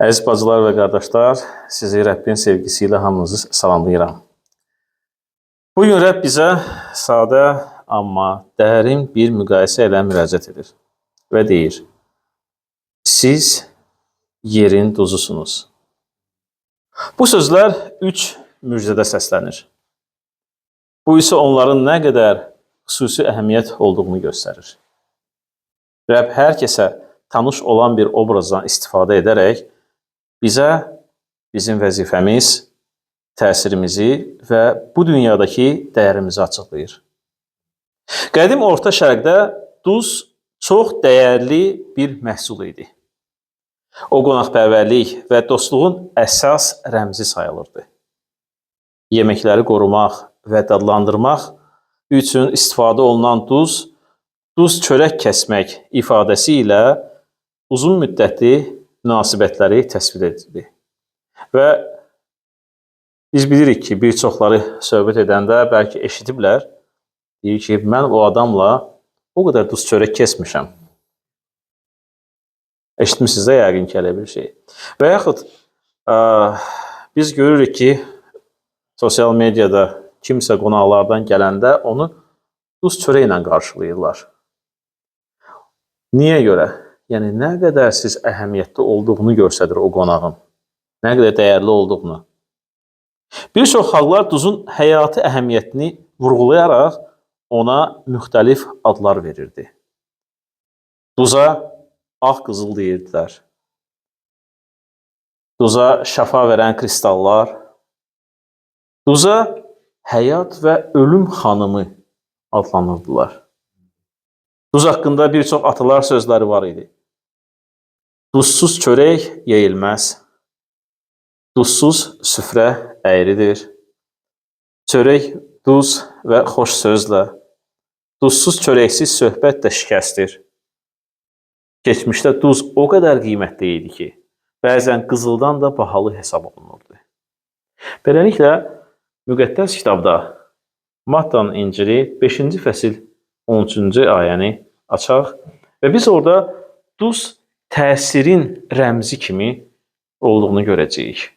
Əziz bacılar və qardaşlar, sizi Rəbbin sevgisi ilə hamınızı salamlayıram. Bugün Rəbb bizə sadə, amma dərin bir müqayisə ilə müraciət edir və deyir, siz yerin duzusunuz. Bu sözlər 3 müjdədə səslənir. Bu isə onların nə qədər xüsusi əhəmiyyət olduğunu göstərir. Rəbb hər kəsə tanış olan bir obrazdan istifadə edərək bizə bizim vəzifəmiz, təsirimizi və bu dünyadakı dəyərimizi açıqlayır. Qədim Orta Şərqdə duz çox dəyərli bir məhsul idi. O, qonaqpərvərlik və dostluğun əsas rəmzi sayılırdı. Yeməkləri qorumaq və dadlandırmaq üçün istifadə olunan duz çörək kəsmək ifadəsi ilə uzun müddətli münasibətləri təsvir edildi. Və biz bilirik ki, bir çoxları söhbət edəndə bəlkə eşidiblər, deyir ki, mən o adamla o qədər duz çörək kəsmişəm. Eşitmişsiniz də yəqin ki, elə bir şey. Və yaxud biz görürük ki, sosial mediada kimsə qonaqlardan gələndə onu duz çörək ilə qarşılayırlar. Niyə görə? Yəni, nə qədər siz əhəmiyyətli olduğunu göstərir o qonağın, nə qədər dəyərli olduğunu. Bir çox xalqlar duzun həyati əhəmiyyətini vurğulayaraq ona müxtəlif adlar verirdi. Duza ağ qızıl deyirdilər. Duza şəfa verən kristallar. Duza həyat və ölüm xanımı adlanırdılar. Duz haqqında bir çox atalar sözləri var idi. Duzsuz çörək yeyilməz. Duzsuz süfrə əyridir. Çörək duz və xoş sözlə. Duzsuz çörəksiz söhbət də şikəstir. Keçmişdə duz o qədər qiymətli idi ki, bəzən qızıldan da bahalı hesab olunurdu. Beləliklə, müqəddəs kitabda Mattanın İncili 5-ci fəsil 13-cü ayəni açaq və biz orada duz təsirin rəmzi kimi olduğunu görəcəyik.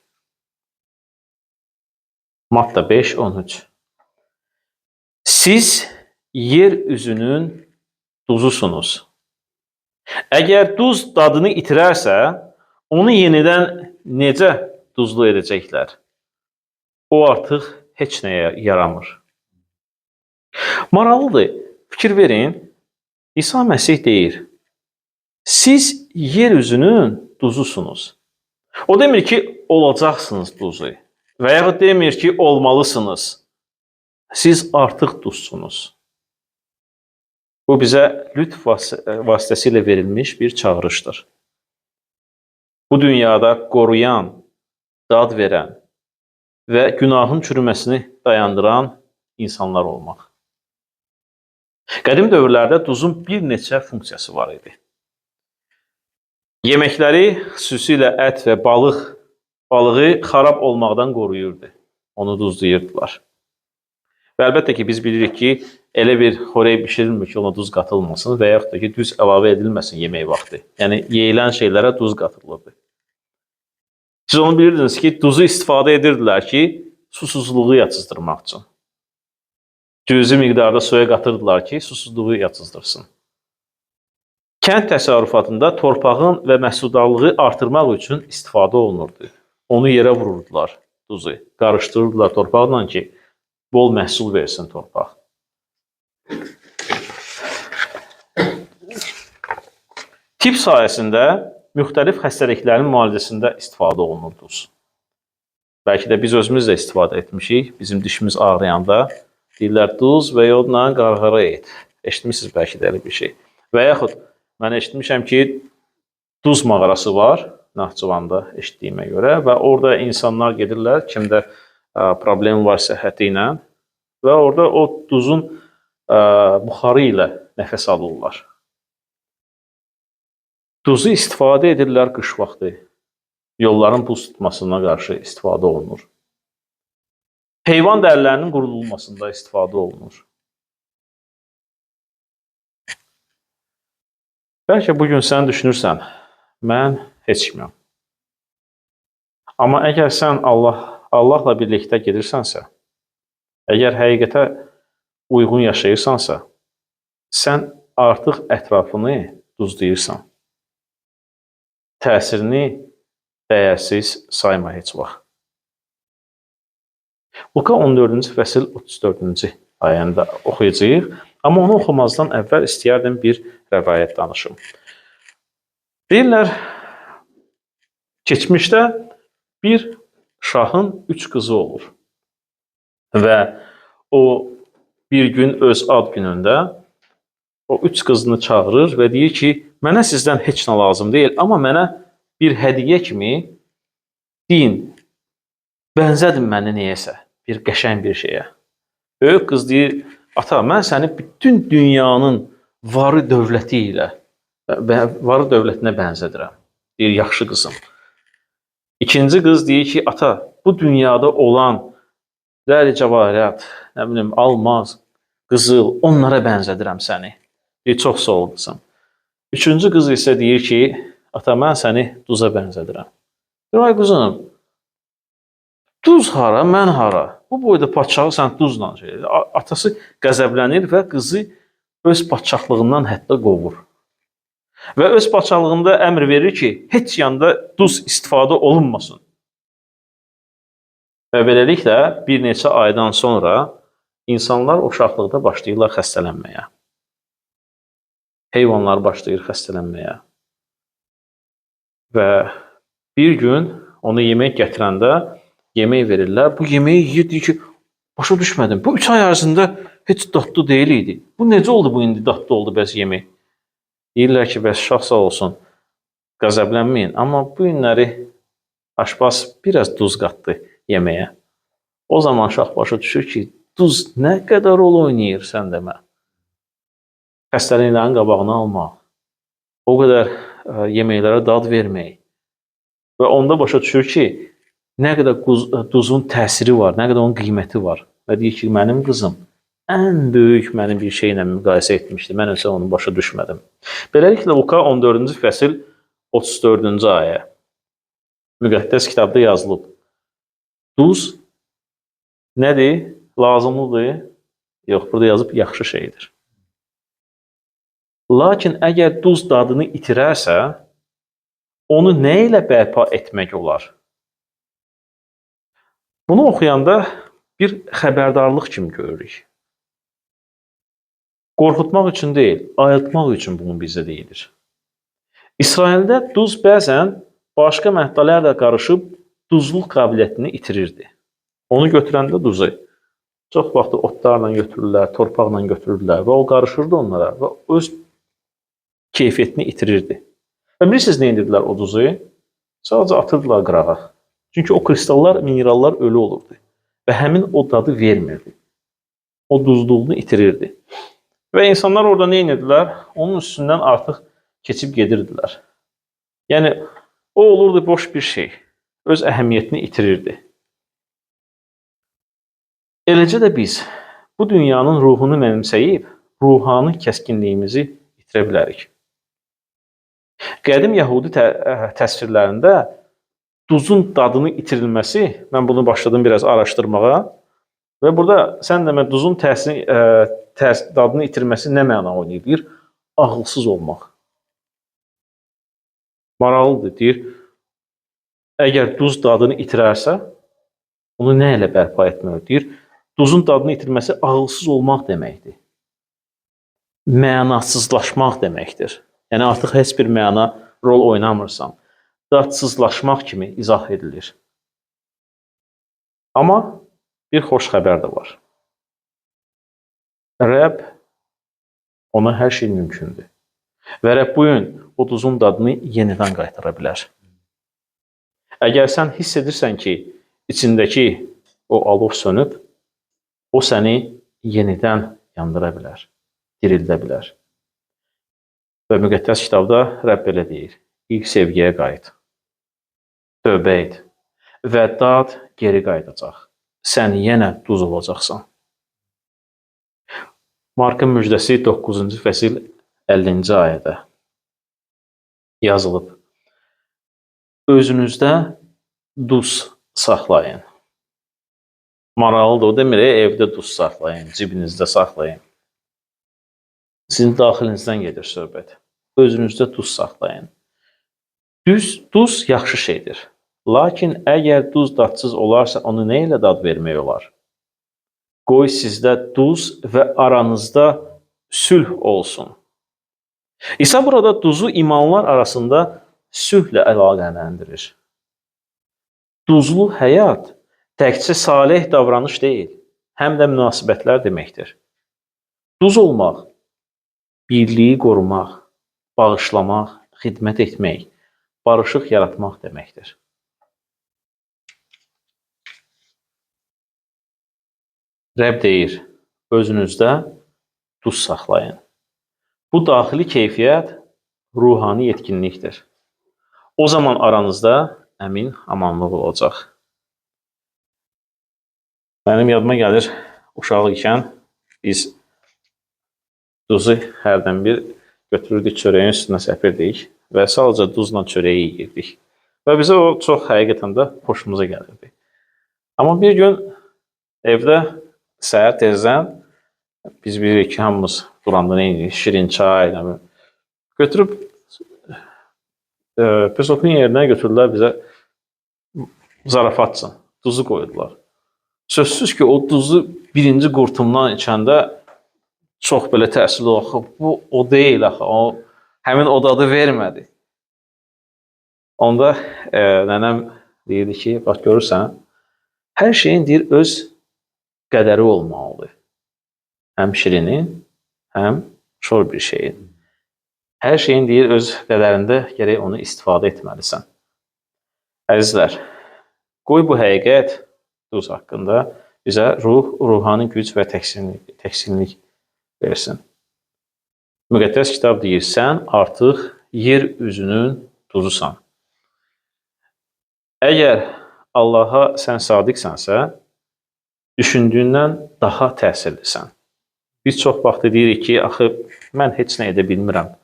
Matta 5:13. Siz yer üzünün duzusunuz. Əgər duz dadını itirərsə, onu yenidən necə duzlu edəcəklər? O artıq heç nəyə yaramır. Maraqlıdır, fikir verin, İsa Məsih deyir, siz yer üzünün duzusunuz. O demir ki, olacaqsınız duzu və yaxud demir ki, olmalısınız. Siz artıq duzsunuz. Bu bizə lütf vasitəsilə verilmiş bir çağırışdır. Bu dünyada qoruyan, dad verən və günahın çürüməsini dayandıran insanlar olmaq. Qədim dövrlərdə duzun bir neçə funksiyası var idi. Yeməkləri, xüsusilə ət və balığı xarab olmaqdan qoruyurdu. Onu duzlayırdılar. Və əlbəttə ki, biz bilirik ki, elə bir xörək bişirilmir ki, ona duz qatılmasın və yaxud da ki, duz əlavə edilməsin yemək vaxtı. Yəni, yeyilən şeylərə duz qatılırdı. Siz onu bilirdiniz ki, duzu istifadə edirdilər ki, susuzluğu yatızdırmaq üçün. Cüzi miqdarda suya qatırdılar ki, susuzluğu yatızdırsın. Kənd təsərrüfatında torpağın və məhsuldarlığı artırmaq üçün istifadə olunurdu. Onu yerə vururdular, duzu. Qarışdırırdılar torpaqla ki, bol məhsul versin torpaq. Tibb sayəsində müxtəlif xəstəliklərin müalicəsində istifadə olunur duz. Bəlkə də biz özümüz də istifadə etmişik. Bizim dişimiz ağrıyanda deyirlər, duz və yodla qarğara et. Eşitmişsiniz bəlkə də elə bir şey. Və yaxud, mən eşitmişəm ki, duz mağarası var Naxçıvanda eşitdiyimə görə və orada insanlar gedirlər, kimdə problem var səhhəti ilə və orada o duzun buxarı ilə nəfəs alırlar. Duzu istifadə edirlər qış vaxtı. Yolların buz tutmasına qarşı istifadə olunur. Heyvan dərilərinin qurudulmasında istifadə olunur. Bəlkə bugün sən düşünürsən, mən heç kiməm. Amma əgər sən Allahla birlikdə gedirsənsə, əgər həqiqətə uyğun yaşayırsansa, sən artıq ətrafını duzlayırsan. Təsirini dəyərsiz sayma heç vaxt. Luka 14-cü fəsil 34-cü ayəni də oxuyacağıq. Amma onu oxumazdan əvvəl istəyərdim bir rəvayət danışım. Deyirlər, keçmişdə bir şahın 3 qızı olur. Və o bir gün öz ad günündə o 3 qızını çağırır və deyir ki, mənə sizdən heç nə lazım deyil, amma mənə bir hədiyyə kimi deyin, bənzədin məni neyəsə, bir qəşəng bir şeyə. Böyük qız deyir, ata, mən səni bütün dünyanın varı dövləti ilə, varı dövlətinə bənzədirəm. Deyir, yaxşı qızım. İkinci qız deyir ki, ata, bu dünyada olan cəvahirat, nə bilim, almaz, qızıl, onlara bənzədirəm səni. Deyir, çox sağ ol qızım. Üçüncü qız isə deyir ki, ata, mən səni duza bənzədirəm. Deyir, ay qızım, duz hara, mən hara? Bu boyda padşahı sən duzla şey. Atası qəzəblənir və qızı öz padşahlığından hətta qovur. Və öz padşahlığında əmr verir ki, heç yanda duz istifadə olunmasın. Və beləliklə, bir neçə aydan sonra insanlar o şahlıqda başlayırlar xəstələnməyə. Heyvanlar başlayır xəstələnməyə. Və bir gün onu yemək gətirəndə yemək verirlər. Bu yeməyi yiyir, deyir ki, başa düşmədim. Bu 3 ay ərzində heç dadlı deyil idi. Bu necə oldu bu indi dadlı oldu bəs yemək? Deyirlər ki, bəs şah sağ olsun, qəzəblənməyin. Amma bu günləri aşpaz biraz duz qatdı yeməyə. O zaman şah başa düşür ki, duz nə qədər rol oynayır sən demə. Xəstəliklərin qabağını almaq, o qədər yeməklərə dad vermək. Və onda başa düşür ki, nə qədər duzun təsiri var, nə qədər onun qiyməti var. Və deyir ki, mənim qızım ən böyük mənim bir şeylə müqayisə etmişdi. Mən isə onu başa düşmədim. Beləliklə, Luka 14-cü fəsil 34-cü ayə müqəddəs kitabda yazılıb. Duz nədir? Lazımlıdır? Yox, burada yazıb yaxşı şeydir. Lakin əgər duz dadını itirərsə, onu nə ilə bərpa etmək olar? Bunu oxuyanda bir xəbərdarlıq kimi görürük. Qorxutmaq üçün deyil, ayıltmaq üçün bunu bizə deyilir. İsraildə duz bəzən başqa məddələrlə qarışıb duzluq qabiliyyətini itirirdi. Onu götürəndə duzu çox vaxt otlarla götürürlər, torpaqla götürürlər və o qarışırdı onlara və öz keyfiyyətini itirirdi. Və bilirsiniz, nə edirdilər o duzu? Sadəcə atırdılar qırağa. Çünki o kristallar, minerallar ölü olurdu və həmin o dadı vermirdi. O duzluğunu itirirdi. Və insanlar orada nə edirdilər? Onun üstündən artıq keçib gedirdilər. Yəni, o olurdu boş bir şey. Öz əhəmiyyətini itirirdi. Eləcə də biz bu dünyanın ruhunu mənimsəyib, ruhani kəskinliyimizi itirə bilərik. Qədim Yəhudi təsvirlərində duzun dadını itirilməsi, mən bunu başladım biraz araşdırmağa və burada sən demə duzun dadını itirməsi nə məna oynayır? Ağılsız olmaq. Maraqlıdır, deyir, əgər duz dadını itirərsə, onu nə ilə bərpa etmək? Deyir, duzun dadını itirməsi ağılsız olmaq deməkdir. Mənasızlaşmaq deməkdir. Yəni, artıq heç bir məna rol oynamırsan. Dadsızlaşmaq kimi izah edilir. Amma bir xoş xəbər də var. Rəbb ona hər şey mümkündür. Və Rəbb bugün o duzun dadını yenidən qaytara bilər. Əgər sən hiss edirsən ki, içindəki o alov sönüb, o səni yenidən yandıra bilər, dirildə bilər. Və müqəddəs kitabda Rəbb belə deyir, ilk sevgiyə qayıt, tövbə et və dad geri qayıdacaq. Sən yenə duz olacaqsan. Markın müjdəsi 9-cu fəsil 50-ci ayədə yazılıb. Özünüzdə duz saxlayın. Maraqlıdır, o demir, evdə duz saxlayın, cibinizdə saxlayın. Sizin daxilinizdən gedir söhbət. Özünüzdə duz saxlayın. Duz yaxşı şeydir. Lakin əgər duz dadsız olarsa, onu nə ilə dad vermək olar? Qoy sizdə duz və aranızda sülh olsun. İsa burada duzu imanlar arasında sülhlə əlaqələndirir. Duzlu həyat təkcə salih davranış deyil, həm də münasibətlər deməkdir. Duz olmaq, birliyi qorumaq, bağışlamaq, xidmət etmək, barışıq yaratmaq deməkdir. Rəbb deyir, özünüzdə duz saxlayın. Bu daxili keyfiyyət ruhani yetkinlikdir. O zaman aranızda əmin amanlıq olacaq. Mənim yadıma gəlir, uşaq ikən biz duzu hərdən bir götürürdük, çörəyin üstünə səpirdik və sadəcə duzla çörəyi yeyirdik. Və bizə o çox həqiqətən də xoşumuza gəlirdi. Amma bir gün evdə səhər tezdən biz bilirik ki, hamımız duranda nə edirik? Şirin çay, götürüb pesokun yerinə götürdülər bizə zarafatçın, duzu qoydular. Sözsüz ki, o duzu birinci qurtumdan içəndə çox belə təsirli oldu. Bu o deyil axı, o həmin o dadı vermədi. Onda nənəm deyirdi ki, bax görürsən, hər şeyin deyir öz qədəri olmalıdır. Həm şirinin, həm şor bir şeyin. Hər şeyin deyir öz qədərində gərək onu istifadə etməlisən. Əzizlər, qoy bu həqiqət duz haqqında bizə ruhani güc və təksinlik versin. Müqəddəs kitab deyir, sən artıq yer üzünün duzusan. Əgər Allaha sən sadiqsənsə, düşündüyündən daha təsirlisən. Biz çox vaxt deyirik ki, axı mən heç nə edə bilmirəm.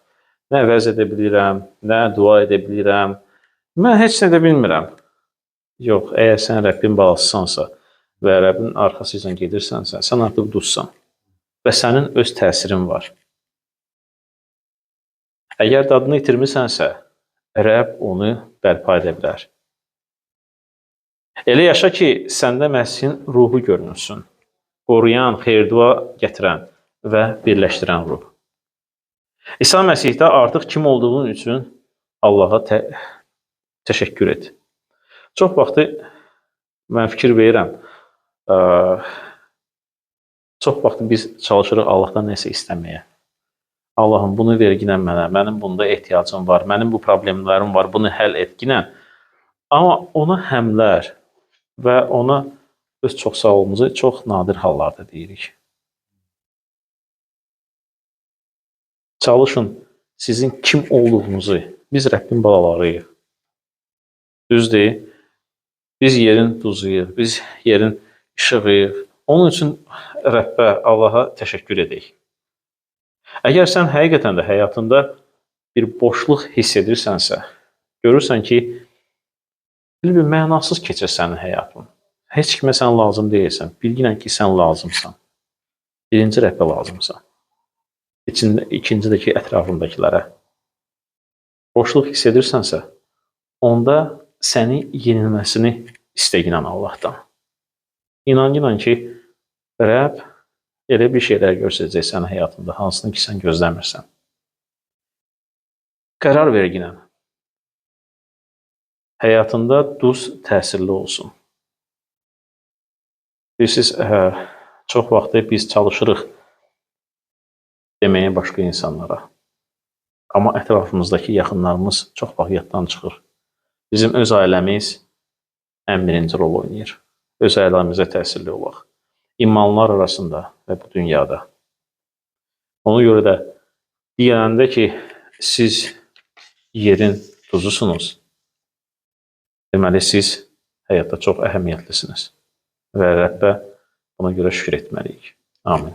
Nə vəz edə bilirəm, nə dua edə bilirəm. Mən heç nə edə bilmirəm. Yox, əgər sən Rəbbin balasısansa və Rəbbin arxasıyla gedirsənsə, sən artıq duzsan və sənin öz təsirin var. Əgər dadını itirmisənsə, Rəbb onu bərpa edə bilər. Elə yaşa ki, səndə Məsihin ruhu görünsün. Qoruyan, xeyir-dua gətirən və birləşdirən ruh. İsa Məsihdə artıq kim olduğun üçün Allaha təşəkkür et. Çox vaxtı mən fikir verirəm, çox vaxtı biz çalışırıq Allahdan nəsə istəməyə. Allahım, bunu verginən mənə, mənim bunda ehtiyacım var, mənim bu problemlərim var, bunu həll etginən. Amma ona həmlər və ona öz çox sağlığımızı çox nadir hallarda deyirik. Çalışın sizin kim olduğunuzu, biz Rəbbin balalarıyıq. Düzdür, biz yerin duzuyuq, biz yerin işığıyıq. Onun üçün Rəbbə, Allaha təşəkkür edək. Əgər sən həqiqətən də həyatında bir boşluq hiss edirsənsə, görürsən ki, bir mənasız keçir sənin həyatın. Heç kimə sən lazım deyilsən. Bilginən ki, sən lazımsan. Birinci Rəbbə lazımsan. İkinci də ki, ətrafındakilərə. Boşluq hiss edirsənsə, onda səni yenilməsini istəginən Allahdan. İnan ki, Rəbb elə bir şeylər göstərəcək sənin həyatında, hansını ki, sən gözləmirsən. Qərar verginən. Həyatında duz təsirli olsun. Bilirsiniz, çox vaxtı biz çalışırıq deməyə başqa insanlara. Amma ətrafımızdakı yaxınlarımız çox vaxt yaddan çıxır. Bizim öz ailəmiz ən birinci rol oynayır. Öz ailəmizə təsirli olaq. İmanlar arasında və bu dünyada. Ona görə də deyəndə ki, siz yerin duzusunuz. Deməli, siz həyatda çox əhəmiyyətlisiniz və Rəbbə buna görə şükür etməliyik. Amin.